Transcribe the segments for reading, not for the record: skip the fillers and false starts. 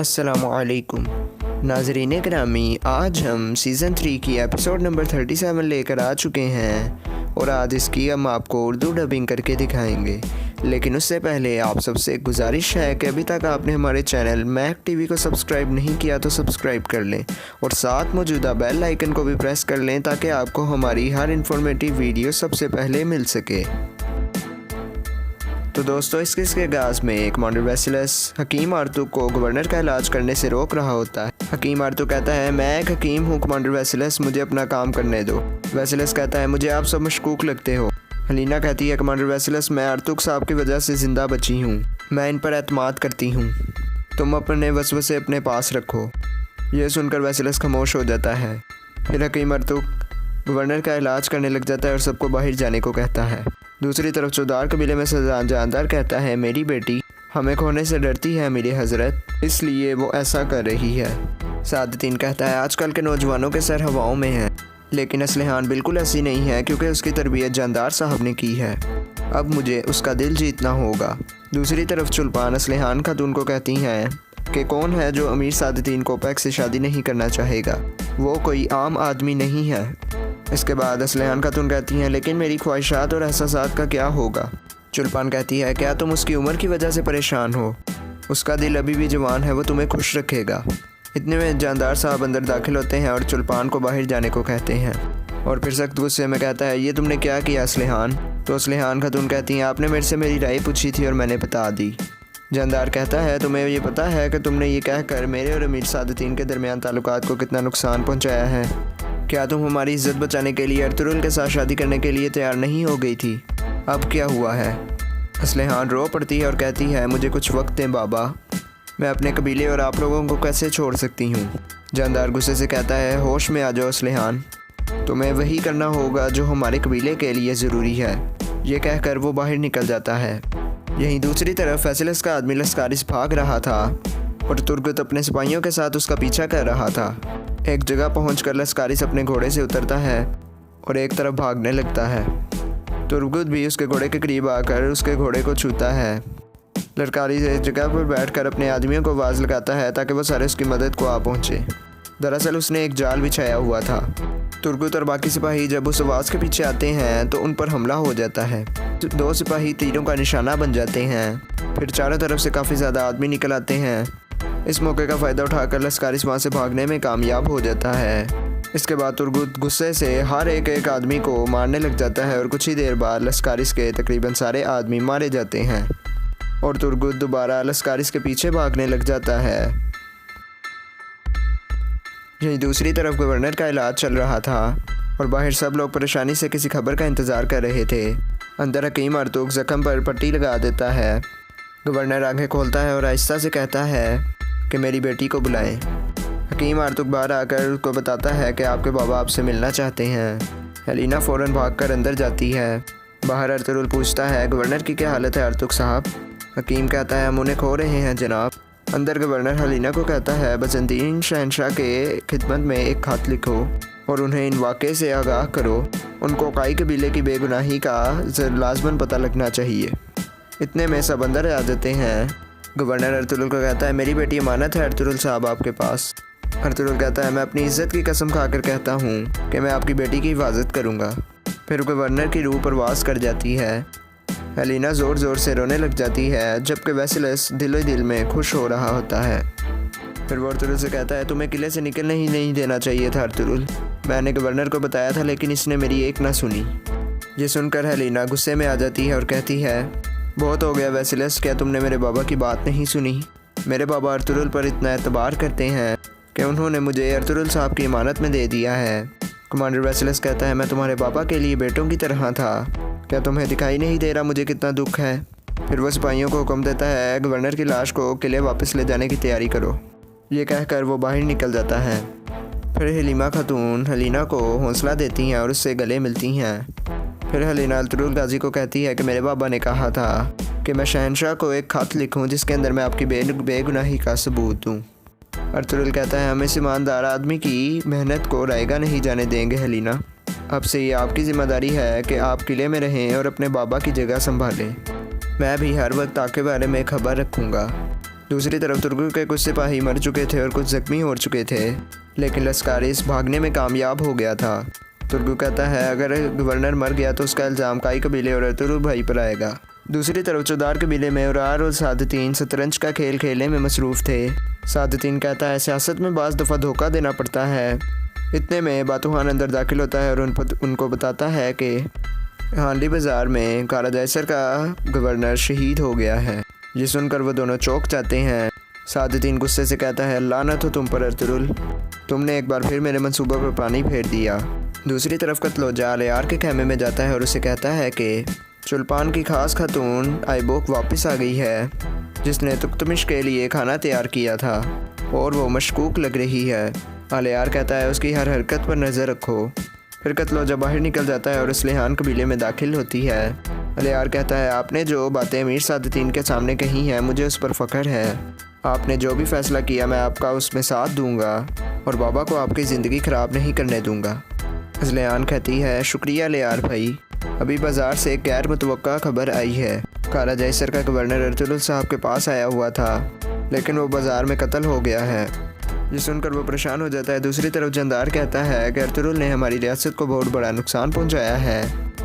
अस्सलामुअलैकुम नाज़रीन गिरामी, आज हम सीज़न 3 की एपिसोड नंबर 37 लेकर आ चुके हैं और आज इसकी हम आपको उर्दू डबिंग करके दिखाएंगे। लेकिन उससे पहले आप सबसे एक गुजारिश है कि अभी तक आपने हमारे चैनल मैक टीवी को सब्सक्राइब नहीं किया तो सब्सक्राइब कर लें और साथ मौजूदा बेल आइकन को भी प्रेस कर लें ताकि आपको हमारी हर इन्फॉर्मेटिव वीडियो सबसे पहले मिल सके। तो दोस्तों, इस किस्से के आगाज़ में कमांडर वेसिलस हकीम आर्तू को गवर्नर का इलाज करने से रोक रहा होता है। हकीम आर्तू कहता है, मैं एक हकीम हूँ कमांडर वेसिलस, मुझे अपना काम करने दो। वेसिलस कहता है, मुझे आप सब मशकूक लगते हो। हलीना कहती है, कमांडर वेसिलस, मैं आर्तुक साहब की वजह से ज़िंदा बची हूँ, मैं इन पर एतमाद करती हूँ, तुम अपने वसवसे अपने पास रखो। यह सुनकर वेसिलस खामोश हो जाता है। फिर हकीम आर्तुक गवर्नर का इलाज करने लग जाता है और सबको बाहर जाने को कहता है। दूसरी तरफ चौधार कबीले में सजान जानदार कहता है, मेरी बेटी हमें खोने से डरती है मेरी हजरत, इसलिए वो ऐसा कर रही है। सादतीन कहता है, आजकल के नौजवानों के सर हवाओं में हैं, लेकिन असलहान बिल्कुल ऐसी नहीं है क्योंकि उसकी तरबियत जानदार साहब ने की है। अब मुझे उसका दिल जीतना होगा। दूसरी तरफ चुल्पान असलहान खातून को कहती हैं कि कौन है जो अमीर सादतीन कोपैक से शादी नहीं करना चाहेगा, वो कोई आम आदमी नहीं है। इसके बाद असलहान खातून कहती हैं, लेकिन मेरी ख्वाहिशात और एहसासात का क्या होगा। चुल्पान कहती है, क्या तुम उसकी उम्र की वजह से परेशान हो? उसका दिल अभी भी जवान है, वो तुम्हें खुश रखेगा। इतने में जानदार साहब अंदर दाखिल होते हैं और चुल्पान को बाहर जाने को कहते हैं और फिर सख्त गुस्से में कहता है, ये तुमने क्या किया असलहान? तो असलहान खातून कहती हैं, आपने मेरे से मेरी राय पूछी थी और मैंने बता दी। जानदार कहता है, तुम्हें ये पता है कि तुमने ये कहकर मेरे और अमीर सादतीन के दरमियान ताल्लुकात को कितना नुकसान पहुँचाया है? क्या तुम हमारी इज्जत बचाने के लिए अर्तुगरुल के साथ शादी करने के लिए तैयार नहीं हो गई थी? अब क्या हुआ है? असलहान रो पड़ती है और कहती है, मुझे कुछ वक्त दें बाबा, मैं अपने कबीले और आप लोगों को कैसे छोड़ सकती हूँ। जानदार गुस्से से कहता है, होश में आ जाओ असलहान, तुम्हें वही करना होगा जो हमारे कबीले के लिए ज़रूरी है। ये कहकर वो बाहर निकल जाता है। यहीं दूसरी तरफ फैसिलस का आदमी लस्कारिस भाग रहा था और तुर्गुत अपने सिपाहियों के साथ उसका पीछा कर रहा था। एक जगह पहुंचकर लस्कारिस अपने घोड़े से उतरता है और एक तरफ भागने लगता है। तुर्गुत भी उसके घोड़े के करीब आकर उसके घोड़े को छूता है। लस्कारिस एक जगह पर बैठकर अपने आदमियों को आवाज़ लगाता है ताकि वो सारे उसकी मदद को आ पहुँचे। दरअसल उसने एक जाल बिछाया हुआ था। तुर्गुत और बाकी सिपाही जब उस आवाज़ के पीछे आते हैं तो उन पर हमला हो जाता है। दो सिपाही तीरों का निशाना बन जाते हैं। फिर चारों तरफ से काफ़ी ज़्यादा आदमी निकल आते हैं। इस मौके का फ़ायदा उठाकर लस्कारिस वहाँ से भागने में कामयाब हो जाता है। इसके बाद तुर्गुत गुस्से से हर एक आदमी को मारने लग जाता है और कुछ ही देर बाद लस्कारिस के तकरीबन सारे आदमी मारे जाते हैं और तुर्गुत दोबारा लस्कारिस के पीछे भागने लग जाता है। यहीं दूसरी तरफ गवर्नर का इलाज चल रहा था और बाहर सब लोग परेशानी से किसी खबर का इंतज़ार कर रहे थे। अंदर हकीम आर्तुक ज़ख्म पर पट्टी लगा देता है। गवर्नर आंखें खोलता है और आहिस्ता से कहता है कि मेरी बेटी को बुलाएं। हकीम आर्तुक बाहर आकर उसको बताता है कि आपके बाबा आपसे मिलना चाहते हैं। हलीना फ़ौरन भागकर अंदर जाती है। बाहर अर्तुगरुल पूछता है, गवर्नर की क्या हालत है आर्तुक साहब? हकीम कहता है, हम उन्हें खो रहे हैं जनाब। अंदर गवर्नर हलीना को कहता है, बजंतीन शहनशाह के खिदमत में एक खत लिखो और उन्हें इन वाक़े से आगाह करो। उनको काई कबीले की बेगुनाही का लाजमन पता लगना चाहिए। इतने में सब अंदर आ जाते हैं। गवर्नर अर्तुगरुल को कहता है, मेरी बेटी अमानत है अर्तुगरुल साहब आपके पास। अर्तुगरुल कहता है, मैं अपनी इज्जत की कसम खाकर कहता हूँ कि मैं आपकी बेटी की हिफाजत करूँगा। फिर गवर्नर की रूह परवास कर जाती है। हलीना ज़ोर ज़ोर से रोने लग जाती है जबकि वेसिलस दिलो दिल में खुश हो रहा होता है। फिर वो अर्तुगरुल से कहता है, तुम्हें किले से निकलने ही नहीं देना चाहिए था अर्तुगरुल, मैंने गवर्नर को बताया था लेकिन इसने मेरी एक ना सुनी। ये सुनकर हलीना गुस्से में आ जाती है और कहती है, बहुत हो गया वेसिलस, क्या तुमने मेरे बाबा की बात नहीं सुनी? मेरे बाबा अर्तुगरुल पर इतना एतबार करते हैं कि उन्होंने मुझे अर्तुगरुल साहब की इमानत में दे दिया है। कमांडर वेसिलस कहता है, मैं तुम्हारे पापा के लिए बेटों की तरह था, क्या तुम्हें दिखाई नहीं दे रहा मुझे कितना दुख है? फिर वह सिपाहियों को हुक्म देता है, गवर्नर की लाश को किले वापस ले जाने की तैयारी करो। ये कहकर वो बाहर निकल जाता है। फिर हलीमा खातून हलीना को हौसला देती हैं और उससे गले मिलती हैं। फिर हलीना अर्तुगरुल गाजी को कहती है कि मेरे बाबा ने कहा था कि मैं शहनशाह को एक खत लिखूं जिसके अंदर मैं आपकी बेगुनाही का सबूत दूं। अर्तुगरुल कहता है, हम इस ईमानदार आदमी की मेहनत को रायगा नहीं जाने देंगे हलीना। अब से ये आपकी ज़िम्मेदारी है कि आप किले में रहें और अपने बाबा की जगह संभालें। मैं भी हर वक्त आपके बारे में खबर रखूँगा। दूसरी तरफ तुर्गु के कुछ सिपाही मर चुके थे और कुछ जख्मी हो चुके थे, लेकिन लश्कारिस भागने में कामयाब हो गया था। तुर्गु कहता है अगर गवर्नर मर गया तो उसका इल्ज़ाम काई कबीले और अर्तुरुल भाई पर आएगा। दूसरी तरफ चौदार कबीले में उरार और सादतीन शतरंज का खेल खेलने में मसरूफ़ थे। सादतीन कहता है सियासत में बाज़ दफ़ा धोखा देना पड़ता है। इतने में बातूहान अंदर दाखिल होता है और उनको बताता है कि हांडी बाज़ार में काला जैसर का गवर्नर शहीद हो गया है। ये सुनकर वो दोनों चौंक जाते हैं। सादतीन गुस्से से कहता है लानत हो तुम पर अर्तुरुल, तुमने एक बार फिर मेरे मंसूबों पर पानी फेर दिया। दूसरी तरफ कत्लोजा अलियार के खेमे में जाता है और उसे कहता है कि चुल्पान की खास खातून आइबोक वापस आ गई है, जिसने तुक्तमिश के लिए खाना तैयार किया था और वो मशकूक लग रही है। अलियार कहता है उसकी हर हरकत पर नज़र रखो। फिर कत्लोजा बाहर निकल जाता है और स्लेहान कबीले में दाखिल होती है। अलियार कहता है आपने जो बातें अमीर सादतीन के सामने कही हैं मुझे उस पर फ़ख्र है। आपने जो भी फ़ैसला किया मैं आपका उसमें साथ दूंगा और बाबा को आपकी ज़िंदगी ख़राब नहीं करने दूंगा। स्लेहान कहती है शुक्रिया अलियार भाई, अभी बाज़ार से एक गैर मुतवक्का खबर आई है। काला जैसर का गवर्नर अर्तुरुल साहब के पास आया हुआ था, लेकिन वो बाज़ार में कत्ल हो गया है। ये सुनकर वो परेशान हो जाता है। दूसरी तरफ जंदार कहता है कि अर्तुरुल ने हमारी रियासत को बहुत बड़ा नुकसान पहुंचाया है।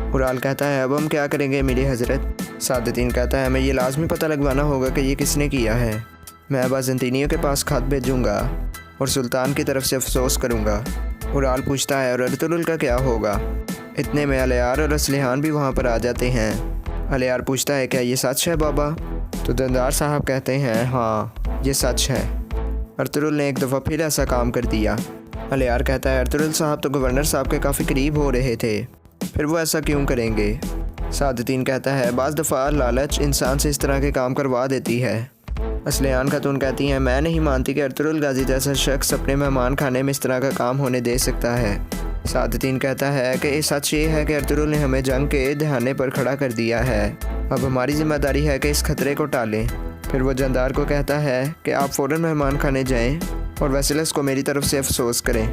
उराल कहता है अब हम क्या करेंगे मेरी हजरत। सादतीन कहता है हमें ये लाजमी पता लगवाना होगा कि ये किसने किया है। मैं बाज़ंतीनियों के पास खत भेजूँगा और सुल्तान की तरफ से अफसोस करूँगा। उराल पूछता है और अर्तुरुल का क्या होगा। इतने में अलियार और स्लेहान भी वहाँ पर आ जाते हैं। अलियार पूछता है क्या ये सच है बाबा? तो जंदार साहब कहते हैं हाँ ये सच है, अर्तुरुल ने एक दफ़ा फिर ऐसा काम कर दिया। अलियार कहता है अर्तुरुल साहब तो गवर्नर साहब के काफ़ी करीब हो रहे थे, फिर वो ऐसा क्यों करेंगे? सादतीन कहता है बाज़ दफ़ा लालच इंसान से इस तरह के काम करवा देती है। स्लेहान खातून कहती हैं मैं नहीं मानती कि अर्तुरुल गाजी जैसा शख्स अपने मेहमान खाने में इस तरह का काम होने दे सकता है। सादतीन कहता है कि सच ये है कि अर्तुरुल ने हमें जंग के दहाने पर खड़ा कर दिया है, अब हमारी जिम्मेदारी है कि इस खतरे को टालें। फिर वो जंदार को कहता है कि आप फ़ौरन मेहमान खाने जाएं और वेसिलस को मेरी तरफ से अफसोस करें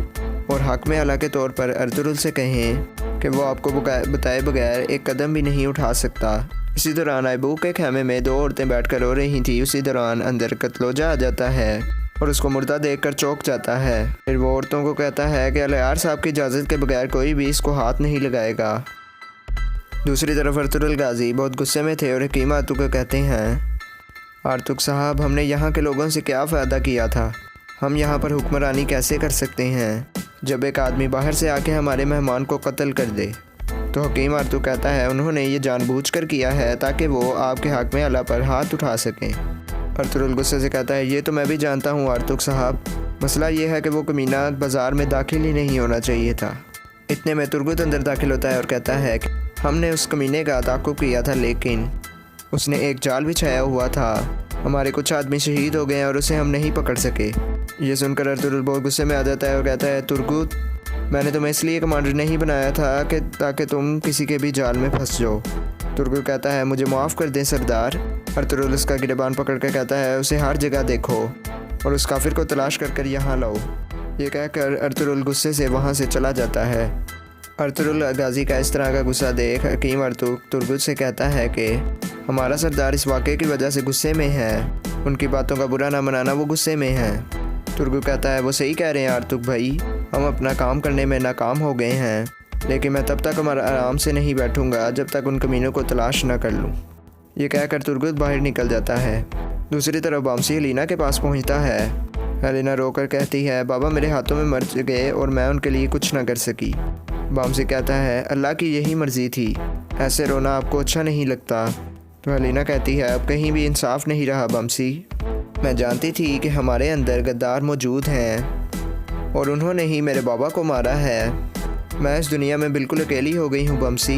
और हक में अला के तौर पर अर्तुरुल से कहें कि वो आपको बताए बगैर एक कदम भी नहीं उठा सकता। इसी दौरान आइबूक के खेमे में दो औरतें बैठकर रो रही थी। उसी दौरान अंदर कत्लोजा आ जाता है और उसको मुर्दा देखकर चौंक जाता है। फिर वो औरतों को कहता है कि अलियार साहब की इजाज़त के बगैर कोई भी इसको हाथ नहीं लगाएगा। दूसरी तरफ अर्तुरुल गाजी बहुत गुस्से में थे और हकीम आर्तुक को कहते हैं आर्तुक साहब हमने यहाँ के लोगों से क्या फ़ायदा किया था, हम यहाँ पर हुक्मरानी कैसे कर सकते हैं जब एक आदमी बाहर से आके हमारे मेहमान को कत्ल कर दे। तो हकीम आर्तुक कहता है उन्होंने ये जानबूझकर किया है ताकि वो आपके हक में अल्लाह पर हाथ उठा सकें। अर्तुरुल गुस्से से कहता है ये तो मैं भी जानता हूँ आर्तुक साहब, मसला ये है कि वो कमीना बाज़ार में दाखिल ही नहीं होना चाहिए था। इतने में तुर्गुत अंदर दाखिल होता है और कहता है कि हमने उस कमीने का ताक़ुब किया था, लेकिन उसने एक जाल बिछाया हुआ था, हमारे कुछ आदमी शहीद हो गए और उसे हम नहीं पकड़ सके। ये सुनकर अर्तुरुल बहुत गुस्से में आ जाता है और कहता है तुर्गुत मैंने तुम्हें इसलिए कमांडर नहीं बनाया था कि ताकि तुम किसी के भी जाल में फंस जाओ। तुर्गुत कहता है मुझे माफ़ कर दें सरदार। अर्तुरुल उसका गिरबान पकड़ कर कहता है उसे हर जगह देखो और उस काफिर को तलाश कर यहाँ लाओ। ये कहकर अर्तुरुल गुस्से से वहाँ से चला जाता है। अर्तुरुल गाजी का इस तरह का गुस्सा देख हकीम आर्तुक तुर्गुत से कहता है कि हमारा सरदार इस वाक़े की वजह से गुस्से में है, उनकी बातों का बुरा ना मनाना वो गुस्से में है। तुर्गुत कहता है वो सही कह रहे हैं आर्तुक भाई, हम अपना काम करने में नाकाम हो गए हैं, लेकिन मैं तब तक आराम से नहीं बैठूंगा जब तक उन कमीनों को तलाश ना कर लूँ। ये कहकर तुर्गुत बाहर निकल जाता है। दूसरी तरफ बामसी हलीना के पास पहुँचता है। हलीना रोकर कहती है बाबा मेरे हाथों में मर गए और मैं उनके लिए कुछ ना कर सकी। बामसी कहता है अल्लाह की यही मर्ज़ी थी, ऐसे रोना आपको अच्छा नहीं लगता। तो हलीना कहती है अब कहीं भी इंसाफ नहीं रहा बामसी, मैं जानती थी कि हमारे अंदर गद्दार मौजूद हैं और उन्होंने ही मेरे बाबा को मारा है, मैं इस दुनिया में बिल्कुल अकेली हो गई हूँ बामसी।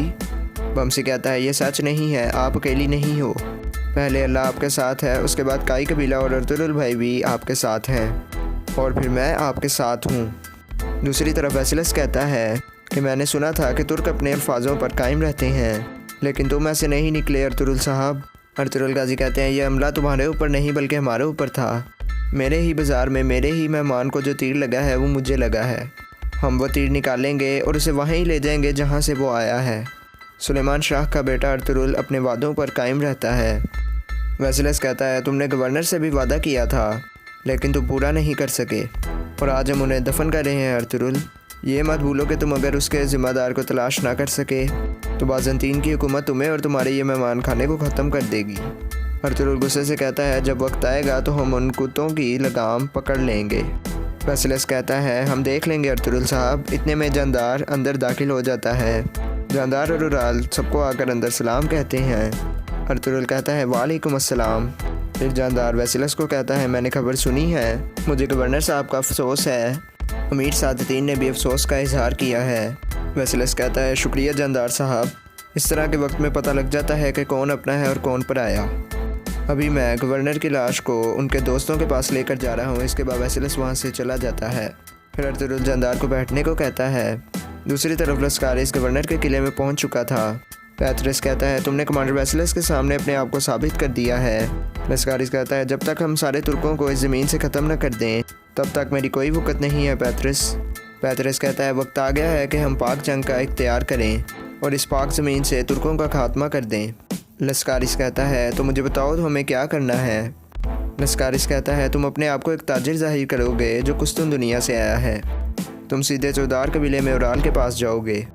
बामसी कहता है ये सच नहीं है, आप अकेली नहीं हो, पहले अल्लाह आपके साथ है, उसके बाद काई कबीला और अर्तुरुल भाई भी आपके साथ हैं और फिर मैं आपके साथ हूँ। दूसरी तरफ वेसिलस कहता है कि मैंने सुना था कि तुर्क अपने अल्फाजों पर कायम रहते हैं, लेकिन तुम ऐसे नहीं निकले अर्तुरुल साहब। अर्तुरुल गाजी कहते हैं यह हमला तुम्हारे ऊपर नहीं बल्कि हमारे ऊपर था, मेरे ही बाज़ार में मेरे ही मेहमान को जो तीर लगा है वो मुझे लगा है, हम वो तीर निकालेंगे और उसे वहीं ले जाएंगे जहाँ से वो आया है। सुलेमान शाह का बेटा अर्तुरुल अपने वादों पर कायम रहता है। वेसिलस कहता है तुमने गवर्नर से भी वादा किया था लेकिन तुम पूरा नहीं कर सके और आज हम उन्हें दफन कर रहे हैं अर्तुरुल। ये मत भूलो कि तुम अगर उसके ज़िम्मेदार को तलाश ना कर सके तो बाज़ंतीन की हुकूमत तुम्हें और तुम्हारे ये मेहमान खाने को ख़त्म कर देगी। अर्तुरुल गुस्से से कहता है जब वक्त आएगा तो हम उन कुत्तों की लगाम पकड़ लेंगे। वेसिलस कहता है हम देख लेंगे अर्तुरुल साहब। इतने में जानदार अंदर दाखिल हो जाता है। जानदार और उराल सबको आकर अंदर सलाम कहते हैं। अर्तुरुल कहता है वालेकुम अस्सलाम। फिर जानदार वेसिलस को कहता है मैंने खबर सुनी है, मुझे गवर्नर साहब का अफसोस है। अमीर सादतीन ने भी अफसोस का इजहार किया है। वेसिलस कहता है शुक्रिया जानदार साहब, इस तरह के वक्त में पता लग जाता है कि कौन अपना है और कौन पराया। अभी मैं गवर्नर की लाश को उनके दोस्तों के पास लेकर जा रहा हूँ। इसके बाद वेसिलस वहाँ से चला जाता है। फिर अर्तुरुल जानदार को बैठने को कहता है। दूसरी तरफ लस्कारिस गवर्नर के किले में पहुँच चुका था। पैथरिस कहता है तुमने कमांडर वेसिलस के सामने अपने आप को साबित कर दिया है। लस्कारिस कहता है जब तक हम सारे तुर्कों को इस ज़मीन से ख़त्म न कर दें तब तक मेरी कोई वक़्त नहीं है पैथरिस। पैथरिस कहता है वक्त आ गया है कि हम पाक जंग का इख्तियार करें और इस पाक ज़मीन से तुर्कों का खात्मा कर दें। लस्कारिस कहता है तो मुझे बताओ तो हमें क्या करना है। लस्कारिस कहता है तुम अपने आप को एक ताजिर ज़ाहिर करोगे जो कुस्तुन दुनिया से आया है। तुम सीधे चौधार कबीले में उराल के पास जाओगे।